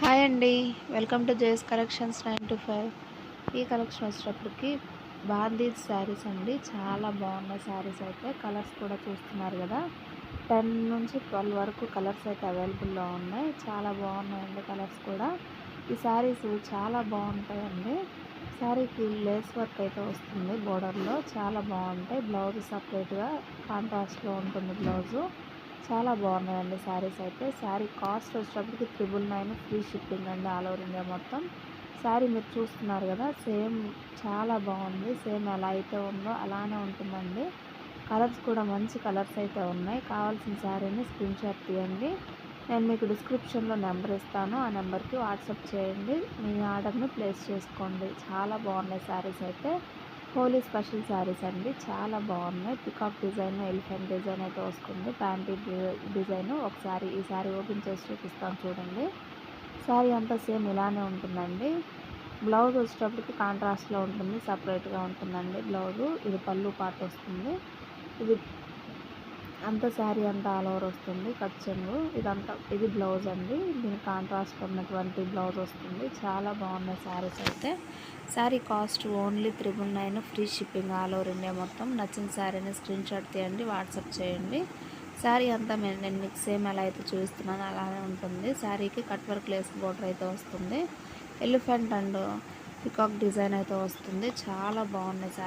Hi అండి. Welcome to JS collections 9 to 5. ఈ collection వచ్చేటప్పటికి బాందీస్ శారీస్ అండి. చాలా బాగున్నాయి శారీస్ అయితే. కలర్స్ కూడా చూస్తున్నారు కదా, 10 నుంచి 12 వరకు కలర్స్ అయితే అవైలబుల్లో ఉన్నాయి. చాలా బాగున్నాయండి కలర్స్ కూడా. ఈ శారీస్ చాలా బాగుంటాయండి. శారీకి లేస్ వర్క్ అయితే వస్తుంది బోర్డర్లో, చాలా బాగుంటాయి. బ్లౌజ్ సపరేట్గా కాంట్రాస్ట్లో ఉంటుంది బ్లౌజు. చాలా బాగున్నాయండి శారీస్ అయితే. శారీ కాస్ట్ వచ్చేటప్పటికి 999 ఫ్రీ షిప్పింగ్ అండి, ఆల్ ఓవర్ ఇండియా మొత్తం. శారీ మీరు చూస్తున్నారు కదా, సేమ్ చాలా బాగుంది. సేమ్ ఎలా అయితే ఉందో అలానే ఉంటుందండి. కలర్స్ కూడా మంచి కలర్స్ అయితే ఉన్నాయి. కావాల్సిన శారీని స్క్రీన్ షాట్ తీయండి. నేను మీకు డిస్క్రిప్షన్లో నెంబర్ ఇస్తాను, ఆ నెంబర్కి వాట్సాప్ చేయండి. మీ ఆర్డర్ని ప్లేస్ చేసుకోండి. చాలా బాగున్నాయి శారీస్ అయితే. హోలీ స్పెషల్ శారీస్ అండి, చాలా బాగున్నాయి. పికాక్ డిజైన్, ఎలిఫెంట్ డిజైన్ అయితే వస్తుంది. Panty design. ఒకసారి ఈ శారీ ఓపెన్ చేసి చూపిస్తాను చూడండి. శారీ అంతా సేమ్ ఇలానే ఉంటుందండి. బ్లౌజ్ వచ్చేటప్పటికి కాంట్రాస్ట్లో ఉంటుంది, సపరేట్గా ఉంటుందండి బ్లౌజు. ఇది పళ్ళు పార్ట్ వస్తుంది. ఇది అంతా శారీ అంతా ఆల్ ఓవర్ వస్తుంది కట్ చెంగు. ఇది బ్లౌజ్ అండి. దీని కాంట్రాస్ట్ ఉన్నటువంటి బ్లౌజ్ వస్తుంది. చాలా బాగున్నాయి శారీస్ అయితే. Sari cost only 999 free shipping, all over India మొత్తం. నచ్చిన శారీని స్క్రీన్ షాట్ తీయండి, వాట్సాప్ చేయండి. శారీ అంతా నేను మీకు సేమ్ ఎలా అయితే చూపిస్తున్నాను అలానే ఉంటుంది. శారీకి కట్ వర్క్ లేస్ బోర్డర్ అయితే వస్తుంది. ఎలిఫెంట్ అండ్ పికాక్ డిజైన్ అయితే వస్తుంది. చాలా బాగున్నాయి శారీ.